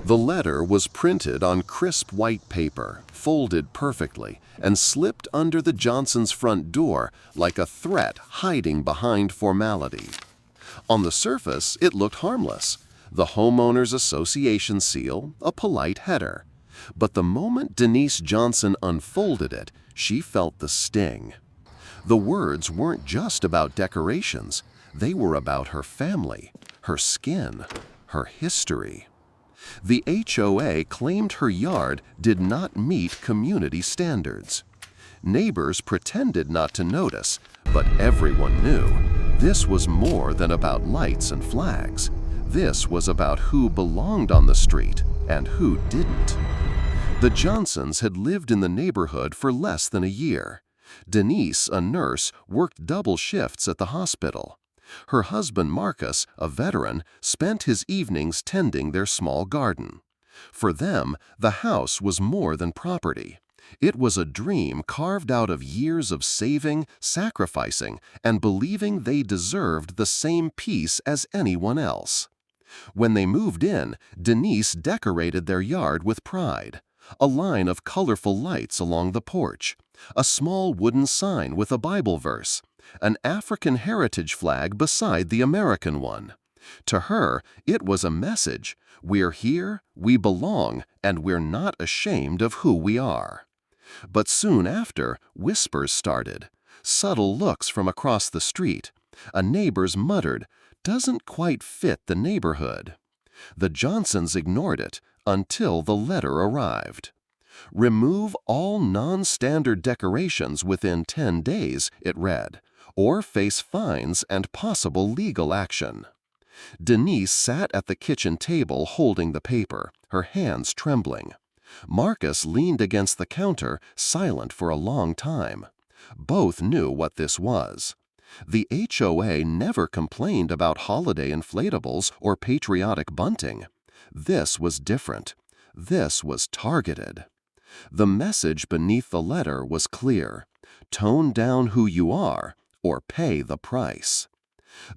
The letter was printed on crisp white paper, folded perfectly, and slipped under the Johnsons' front door like a threat hiding behind formality. On the surface, it looked harmless. The Homeowners Association seal, a polite header. But the moment Denise Johnson unfolded it, she felt the sting. The words weren't just about decorations. They were about her family, her skin, her history. The HOA claimed her yard did not meet community standards. Neighbors pretended not to notice, but everyone knew. This was more than about lights and flags. This was about who belonged on the street and who didn't. The Johnsons had lived in the neighborhood for less than a year. Denise, a nurse, worked double shifts at the hospital. Her husband Marcus, a veteran, spent his evenings tending their small garden. For them, the house was more than property. It was a dream carved out of years of saving, sacrificing, and believing they deserved the same peace as anyone else. When they moved in, Denise decorated their yard with pride. A line of colorful lights along the porch, a small wooden sign with a Bible verse, an African heritage flag beside the American one. To her, it was a message: we're here, we belong, and we're not ashamed of who we are. But soon after, whispers started. Subtle looks from across the street. A neighbor's muttered, "Doesn't quite fit the neighborhood." The Johnsons ignored it until the letter arrived. "Remove all non-standard decorations within 10 days," it read, "or face fines and possible legal action." Denise sat at the kitchen table holding the paper, her hands trembling. Marcus leaned against the counter, silent for a long time. Both knew what this was. The HOA never complained about holiday inflatables or patriotic bunting. This was different. This was targeted. The message beneath the letter was clear: tone down who you are, or pay the price.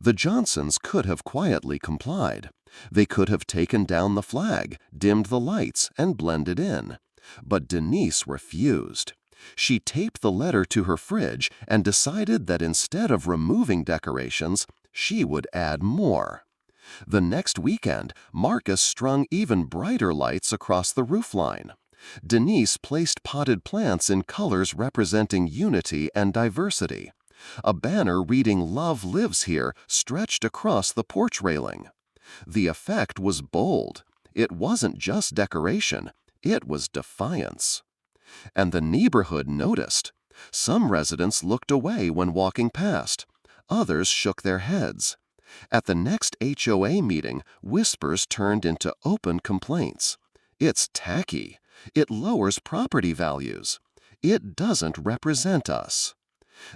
The Johnsons could have quietly complied. They could have taken down the flag, dimmed the lights, and blended in. But Denise refused. She taped the letter to her fridge and decided that instead of removing decorations, she would add more. The next weekend, Marcus strung even brighter lights across the roofline. Denise placed potted plants in colors representing unity and diversity. A banner reading "Love Lives Here" stretched across the porch railing. The effect was bold. It wasn't just decoration, it was defiance. And the neighborhood noticed. Some residents looked away when walking past. Others shook their heads. At the next HOA meeting, whispers turned into open complaints. "It's tacky. It lowers property values. It doesn't represent us."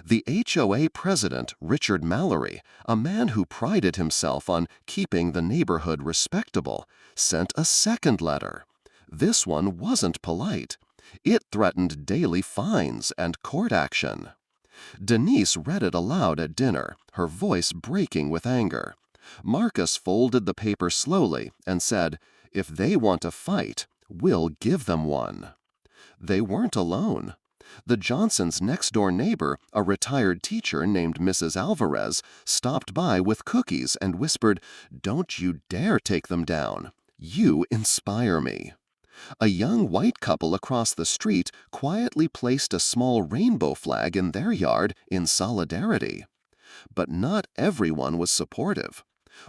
The HOA president, Richard Mallory, a man who prided himself on keeping the neighborhood respectable, sent a second letter. This one wasn't polite. It threatened daily fines and court action. Denise read it aloud at dinner, her voice breaking with anger. Marcus folded the paper slowly and said, "If they want a fight, we'll give them one." They weren't alone. The Johnsons' next-door neighbor, a retired teacher named Mrs. Alvarez, stopped by with cookies and whispered, "Don't you dare take them down. You inspire me." A young white couple across the street quietly placed a small rainbow flag in their yard in solidarity. But not everyone was supportive.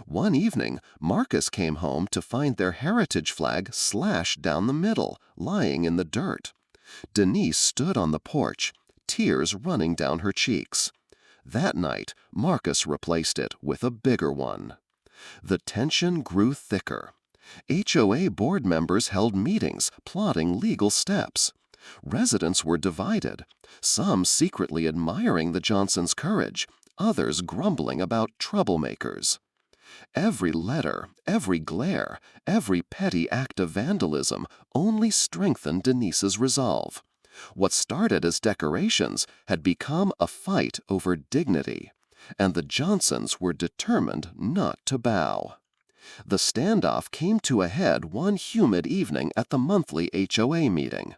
One evening, Marcus came home to find their heritage flag slashed down the middle, lying in the dirt. Denise stood on the porch, tears running down her cheeks. That night, Marcus replaced it with a bigger one. The tension grew thicker. HOA board members held meetings, plotting legal steps. Residents were divided, some secretly admiring the Johnsons' courage, others grumbling about troublemakers. Every letter, every glare, every petty act of vandalism only strengthened Denise's resolve. What started as decorations had become a fight over dignity, and the Johnsons were determined not to bow. The standoff came to a head one humid evening at the monthly HOA meeting.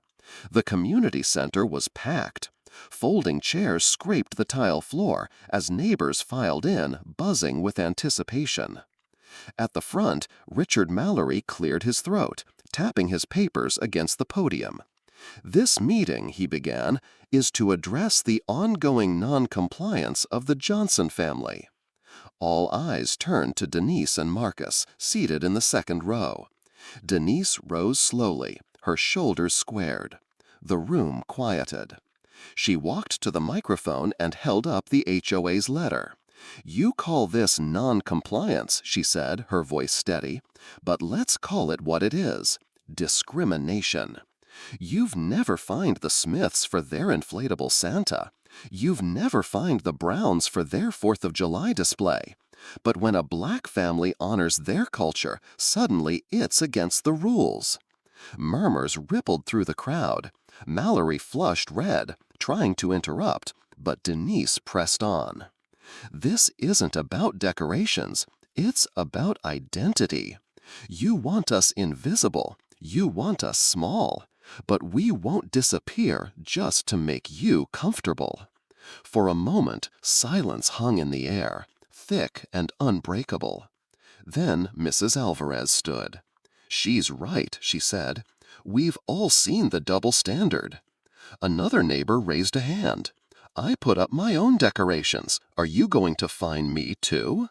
The community center was packed. Folding chairs scraped the tile floor as neighbors filed in, buzzing with anticipation. At the front, Richard Mallory cleared his throat, tapping his papers against the podium. "This meeting," he began, "is to address the ongoing non-compliance of the Johnson family." All eyes turned to Denise and Marcus, seated in the second row. Denise rose slowly, her shoulders squared. The room quieted. She walked to the microphone and held up the HOA's letter. "You call this non-compliance," she said, her voice steady, "but let's call it what it is: discrimination. You've never fined the Smiths for their inflatable Santa. You've never fined the Browns for their 4th of July display. But when a black family honors their culture, suddenly it's against the rules." Murmurs rippled through the crowd. Mallory flushed red, trying to interrupt, but Denise pressed on. "This isn't about decorations. It's about identity. You want us invisible. You want us small. But we won't disappear just to make you comfortable." For a moment, silence hung in the air, thick and unbreakable. Then Mrs. Alvarez stood. "She's right," she said. "We've all seen the double standard." Another neighbor raised a hand. "I put up my own decorations. Are you going to fine me too?"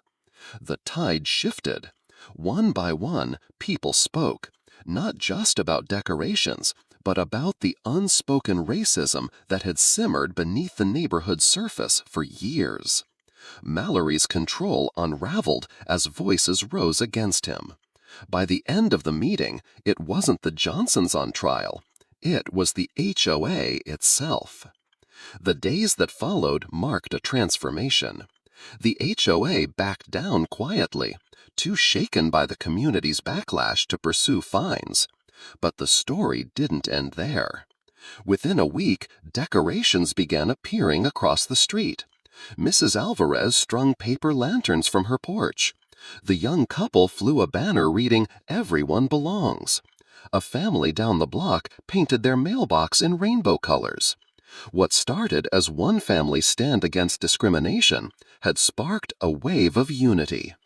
The tide shifted. One by one, people spoke, not just about decorations, but about the unspoken racism that had simmered beneath the neighborhood's surface for years. Mallory's control unraveled as voices rose against him. By the end of the meeting, it wasn't the Johnsons on trial. It was the HOA itself. The days that followed marked a transformation. The HOA backed down quietly, too shaken by the community's backlash to pursue fines. But the story didn't end there. Within a week, decorations began appearing across the street. Mrs. Alvarez strung paper lanterns from her porch. The young couple flew a banner reading, "Everyone belongs." A family down the block painted their mailbox in rainbow colors. What started as one family's stand against discrimination had sparked a wave of unity.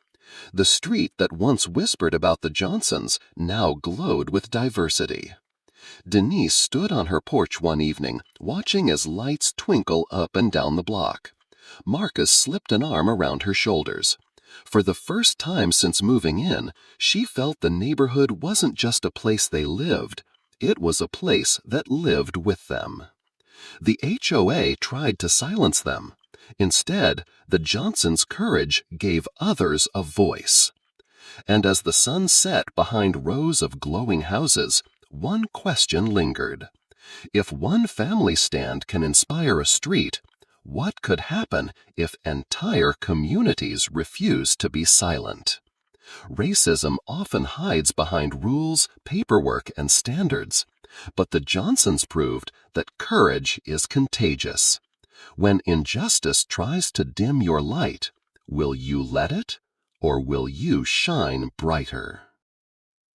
The street that once whispered about the Johnsons now glowed with diversity. Denise stood on her porch one evening, watching as lights twinkle up and down the block. Marcus slipped an arm around her shoulders. For the first time since moving in, she felt the neighborhood wasn't just a place they lived, it was a place that lived with them. The HOA tried to silence them. Instead, the Johnsons' courage gave others a voice. And as the sun set behind rows of glowing houses, one question lingered. If one family stand can inspire a street, what could happen if entire communities refuse to be silent? Racism often hides behind rules, paperwork, and standards. But the Johnsons proved that courage is contagious. When injustice tries to dim your light, will you let it, or will you shine brighter?